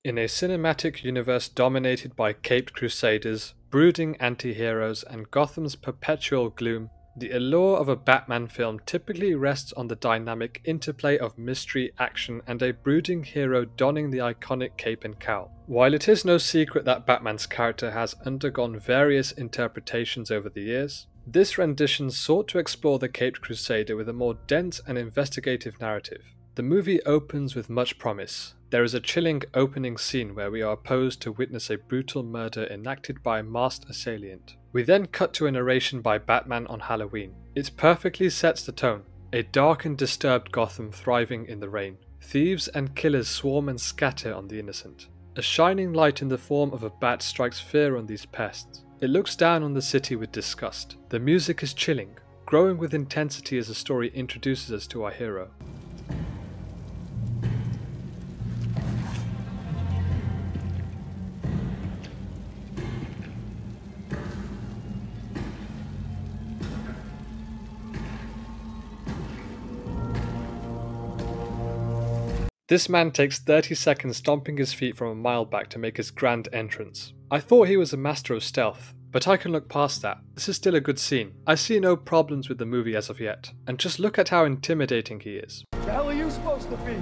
In a cinematic universe dominated by caped crusaders, brooding anti-heroes, and Gotham's perpetual gloom, the allure of a Batman film typically rests on the dynamic interplay of mystery, action, and a brooding hero donning the iconic cape and cowl. While it is no secret that Batman's character has undergone various interpretations over the years, this rendition sought to explore the caped crusader with a more dense and investigative narrative. The movie opens with much promise. There is a chilling opening scene where we are posed to witness a brutal murder enacted by a masked assailant. We then cut to a narration by Batman on Halloween. It perfectly sets the tone. A dark and disturbed Gotham thriving in the rain. Thieves and killers swarm and scatter on the innocent. A shining light in the form of a bat strikes fear on these pests. It looks down on the city with disgust. The music is chilling, growing with intensity as the story introduces us to our hero. This man takes 30 seconds stomping his feet from a mile back to make his grand entrance. I thought he was a master of stealth, but I can look past that. This is still a good scene. I see no problems with the movie as of yet, and just look at how intimidating he is. The hell are you supposed to be?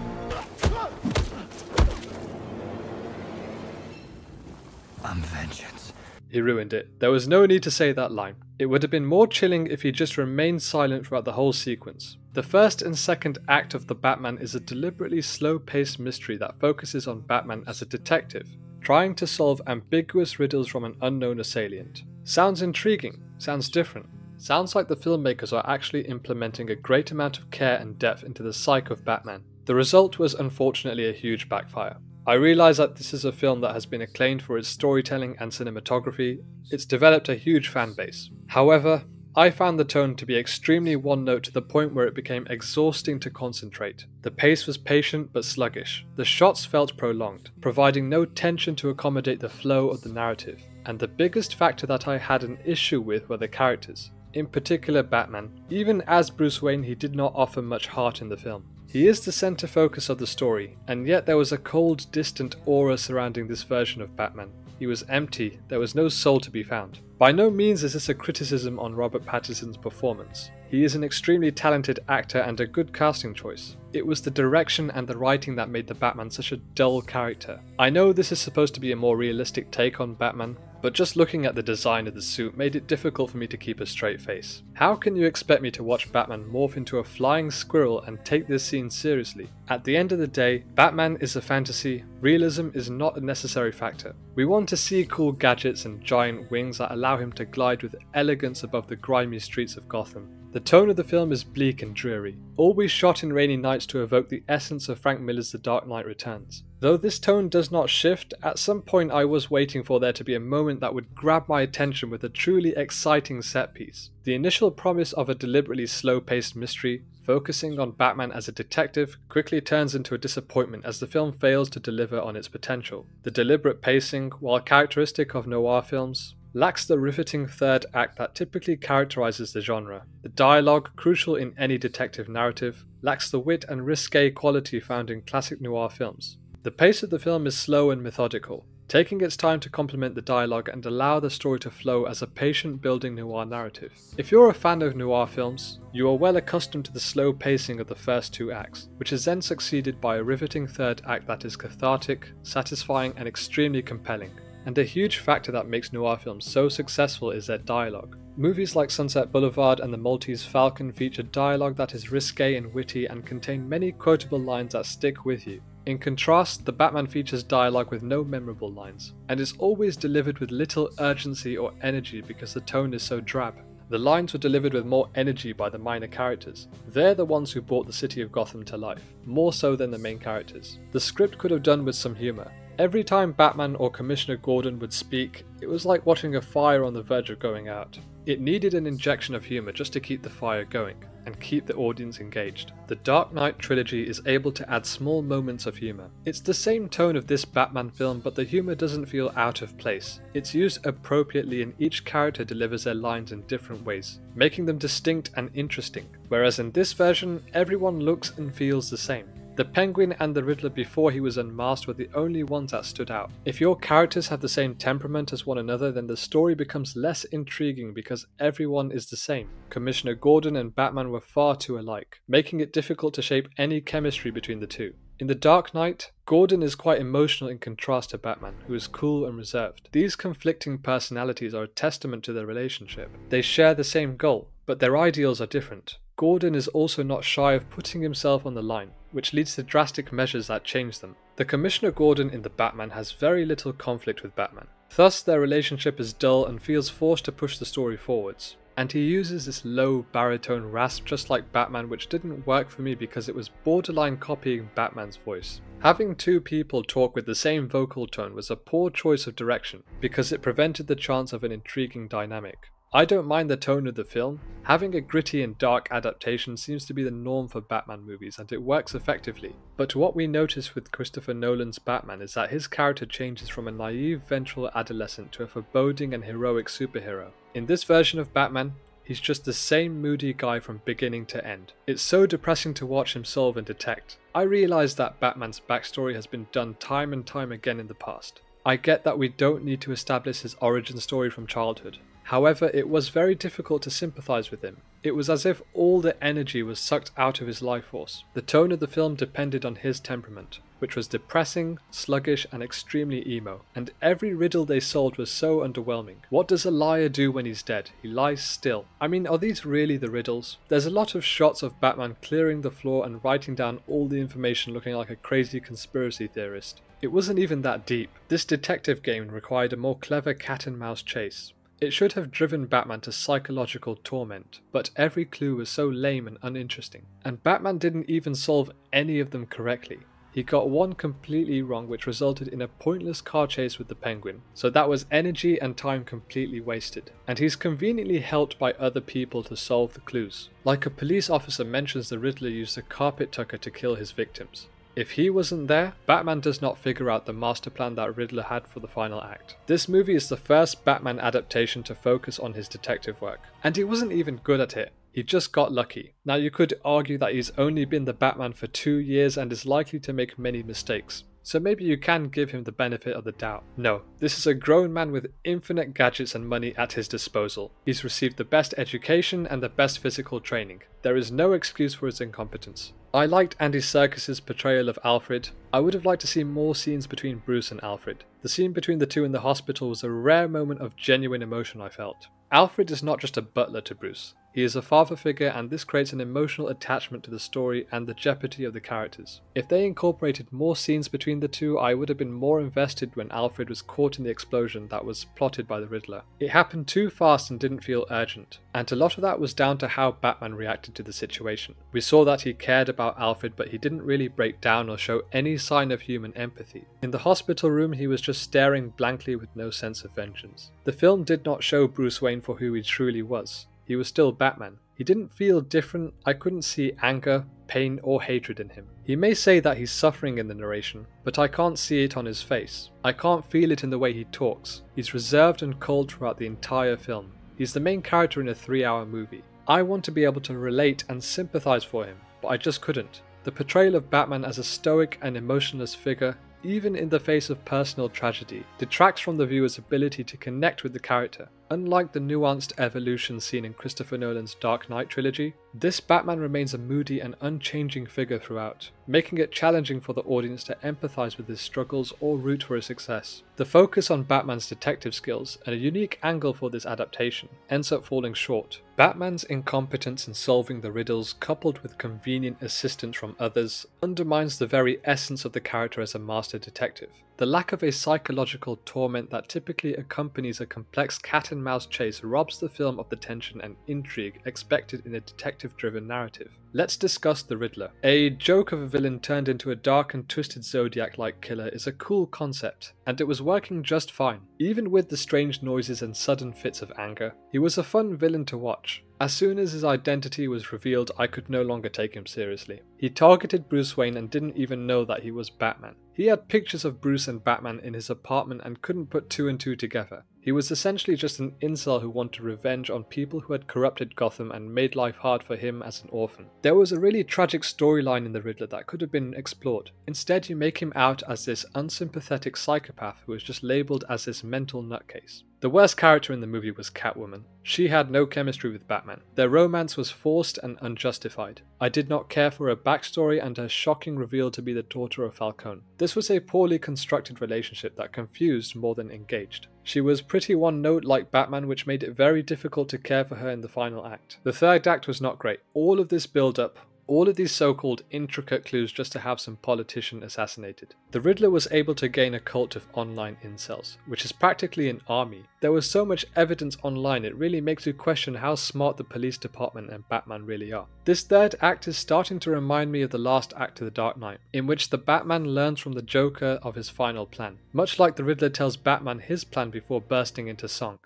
I'm vengeance. He ruined it. There was no need to say that line. It would have been more chilling if he just remained silent throughout the whole sequence. The first and second act of The Batman is a deliberately slow-paced mystery that focuses on Batman as a detective, trying to solve ambiguous riddles from an unknown assailant. Sounds intriguing, sounds different. Sounds like the filmmakers are actually implementing a great amount of care and depth into the psyche of Batman. The result was unfortunately a huge backfire. I realise that this is a film that has been acclaimed for its storytelling and cinematography. It's developed a huge fan base. However, I found the tone to be extremely one-note to the point where it became exhausting to concentrate. The pace was patient but sluggish. The shots felt prolonged, providing no tension to accommodate the flow of the narrative. And the biggest factor that I had an issue with were the characters. In particular Batman. Even as Bruce Wayne, he did not offer much heart in the film. He is the centre focus of the story, and yet there was a cold, distant aura surrounding this version of Batman. He was empty, there was no soul to be found. By no means is this a criticism on Robert Pattinson's performance. He is an extremely talented actor and a good casting choice. It was the direction and the writing that made the Batman such a dull character. I know this is supposed to be a more realistic take on Batman, but just looking at the design of the suit made it difficult for me to keep a straight face. How can you expect me to watch Batman morph into a flying squirrel and take this scene seriously? At the end of the day, Batman is a fantasy, realism is not a necessary factor. We want to see cool gadgets and giant wings that allow him to glide with elegance above the grimy streets of Gotham. The tone of the film is bleak and dreary, always shot in rainy nights to evoke the essence of Frank Miller's The Dark Knight Returns. Though this tone does not shift, at some point I was waiting for there to be a moment that would grab my attention with a truly exciting set piece. The initial promise of a deliberately slow-paced mystery, focusing on Batman as a detective, quickly turns into a disappointment as the film fails to deliver on its potential. The deliberate pacing, while characteristic of noir films, lacks the riveting third act that typically characterizes the genre. The dialogue, crucial in any detective narrative, lacks the wit and risque quality found in classic noir films. The pace of the film is slow and methodical, taking its time to complement the dialogue and allow the story to flow as a patient-building noir narrative. If you're a fan of noir films, you are well accustomed to the slow pacing of the first two acts, which is then succeeded by a riveting third act that is cathartic, satisfying, and extremely compelling. And a huge factor that makes noir films so successful is their dialogue. Movies like Sunset Boulevard and The Maltese Falcon feature dialogue that is risque and witty and contain many quotable lines that stick with you. In contrast, The Batman features dialogue with no memorable lines, and is always delivered with little urgency or energy because the tone is so drab. The lines were delivered with more energy by the minor characters. They're the ones who brought the city of Gotham to life, more so than the main characters. The script could have done with some humour. Every time Batman or Commissioner Gordon would speak, it was like watching a fire on the verge of going out. It needed an injection of humour just to keep the fire going, and keep the audience engaged. The Dark Knight trilogy is able to add small moments of humour. It's the same tone of this Batman film, but the humour doesn't feel out of place. It's used appropriately and each character delivers their lines in different ways, making them distinct and interesting, whereas in this version, everyone looks and feels the same. The Penguin and the Riddler before he was unmasked were the only ones that stood out. If your characters have the same temperament as one another, then the story becomes less intriguing because everyone is the same. Commissioner Gordon and Batman were far too alike, making it difficult to shape any chemistry between the two. In The Dark Knight, Gordon is quite emotional in contrast to Batman, who is cool and reserved. These conflicting personalities are a testament to their relationship. They share the same goal, but their ideals are different. Gordon is also not shy of putting himself on the line, which leads to drastic measures that change them. The Commissioner Gordon in The Batman has very little conflict with Batman. Thus, their relationship is dull and feels forced to push the story forwards. And he uses this low baritone rasp just like Batman, which didn't work for me because it was borderline copying Batman's voice. Having two people talk with the same vocal tone was a poor choice of direction because it prevented the chance of an intriguing dynamic. I don't mind the tone of the film. Having a gritty and dark adaptation seems to be the norm for Batman movies, and it works effectively. But what we notice with Christopher Nolan's Batman is that his character changes from a naive vengeful adolescent to a foreboding and heroic superhero. In this version of Batman, he's just the same moody guy from beginning to end. It's so depressing to watch him solve and detect. I realise that Batman's backstory has been done time and time again in the past. I get that we don't need to establish his origin story from childhood. However, it was very difficult to sympathise with him. It was as if all the energy was sucked out of his life force. The tone of the film depended on his temperament, which was depressing, sluggish and extremely emo, and every riddle they solved was so underwhelming. What does a liar do when he's dead? He lies still. I mean, are these really the riddles? There's a lot of shots of Batman clearing the floor and writing down all the information looking like a crazy conspiracy theorist. It wasn't even that deep. This detective game required a more clever cat and mouse chase. It should have driven Batman to psychological torment, but every clue was so lame and uninteresting. And Batman didn't even solve any of them correctly. He got one completely wrong, which resulted in a pointless car chase with the Penguin, so that was energy and time completely wasted. And he's conveniently helped by other people to solve the clues. Like a police officer mentions the Riddler used a carpet tucker to kill his victims. If he wasn't there, Batman does not figure out the master plan that Riddler had for the final act. This movie is the first Batman adaptation to focus on his detective work, and he wasn't even good at it. He just got lucky. Now you could argue that he's only been the Batman for 2 years and is likely to make many mistakes. So maybe you can give him the benefit of the doubt. No, this is a grown man with infinite gadgets and money at his disposal. He's received the best education and the best physical training. There is no excuse for his incompetence. I liked Andy Serkis's portrayal of Alfred. I would have liked to see more scenes between Bruce and Alfred. The scene between the two in the hospital was a rare moment of genuine emotion I felt. Alfred is not just a butler to Bruce. He is a father figure, and this creates an emotional attachment to the story and the jeopardy of the characters. If they incorporated more scenes between the two, I would have been more invested when Alfred was caught in the explosion that was plotted by the Riddler. It happened too fast and didn't feel urgent, and a lot of that was down to how Batman reacted to the situation. We saw that he cared about Alfred, but he didn't really break down or show any sign of human empathy. In the hospital room, he was just staring blankly with no sense of vengeance. The film did not show Bruce Wayne for who he truly was. He was still Batman. He didn't feel different. I couldn't see anger, pain or hatred in him. He may say that he's suffering in the narration, but I can't see it on his face. I can't feel it in the way he talks. He's reserved and cold throughout the entire film. He's the main character in a 3-hour movie. I want to be able to relate and sympathize for him, but I just couldn't. The portrayal of Batman as a stoic and emotionless figure, even in the face of personal tragedy, detracts from the viewer's ability to connect with the character. Unlike the nuanced evolution seen in Christopher Nolan's Dark Knight trilogy, this Batman remains a moody and unchanging figure throughout, making it challenging for the audience to empathize with his struggles or root for his success. The focus on Batman's detective skills and a unique angle for this adaptation ends up falling short. Batman's incompetence in solving the riddles, coupled with convenient assistance from others, undermines the very essence of the character as a master detective. The lack of a psychological torment that typically accompanies a complex cat-and-mouse chase robs the film of the tension and intrigue expected in a detective-driven narrative. Let's discuss the Riddler. A joke of a villain turned into a dark and twisted Zodiac-like killer is a cool concept, and it was working just fine. Even with the strange noises and sudden fits of anger, he was a fun villain to watch. As soon as his identity was revealed, I could no longer take him seriously. He targeted Bruce Wayne and didn't even know that he was Batman. He had pictures of Bruce and Batman in his apartment and couldn't put 2 and 2 together. He was essentially just an incel who wanted revenge on people who had corrupted Gotham and made life hard for him as an orphan. There was a really tragic storyline in the Riddler that could have been explored. Instead, you make him out as this unsympathetic psychopath who was just labelled as this mental nutcase. The worst character in the movie was Catwoman. She had no chemistry with Batman. Their romance was forced and unjustified. I did not care for her backstory and her shocking reveal to be the daughter of Falcone. This was a poorly constructed relationship that confused more than engaged. She was pretty one-note like Batman, which made it very difficult to care for her in the final act. The third act was not great. All of this build-up, all of these so-called intricate clues just to have some politician assassinated. The Riddler was able to gain a cult of online incels, which is practically an army. There was so much evidence online it really makes you question how smart the police department and Batman really are. This third act is starting to remind me of the last act of The Dark Knight, in which the Batman learns from the Joker of his final plan, much like the Riddler tells Batman his plan before bursting into song.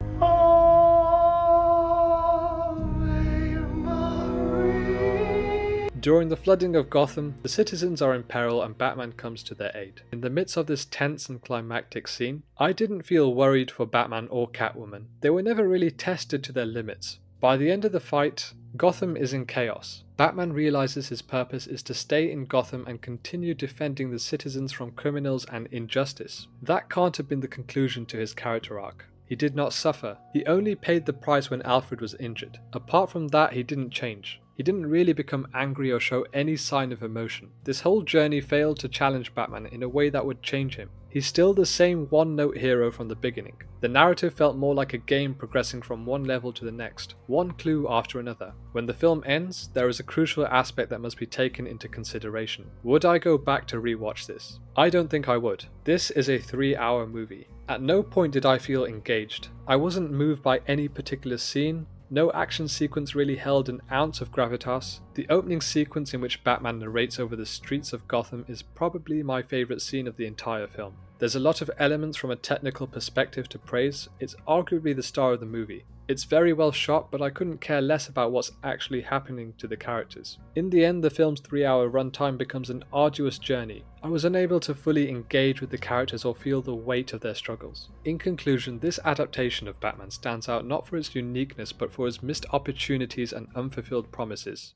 During the flooding of Gotham, the citizens are in peril and Batman comes to their aid. In the midst of this tense and climactic scene, I didn't feel worried for Batman or Catwoman. They were never really tested to their limits. By the end of the fight, Gotham is in chaos. Batman realizes his purpose is to stay in Gotham and continue defending the citizens from criminals and injustice. That can't have been the conclusion to his character arc. He did not suffer. He only paid the price when Alfred was injured. Apart from that, he didn't change. He didn't really become angry or show any sign of emotion. This whole journey failed to challenge Batman in a way that would change him. He's still the same one-note hero from the beginning. The narrative felt more like a game progressing from one level to the next, one clue after another. When the film ends, there is a crucial aspect that must be taken into consideration. Would I go back to rewatch this? I don't think I would. This is a 3-hour movie. At no point did I feel engaged. I wasn't moved by any particular scene. No action sequence really held an ounce of gravitas. The opening sequence in which Batman narrates over the streets of Gotham is probably my favourite scene of the entire film. There's a lot of elements from a technical perspective to praise. It's arguably the star of the movie. It's very well shot, but I couldn't care less about what's actually happening to the characters. In the end, the film's 3-hour runtime becomes an arduous journey. I was unable to fully engage with the characters or feel the weight of their struggles. In conclusion, this adaptation of Batman stands out not for its uniqueness but for its missed opportunities and unfulfilled promises.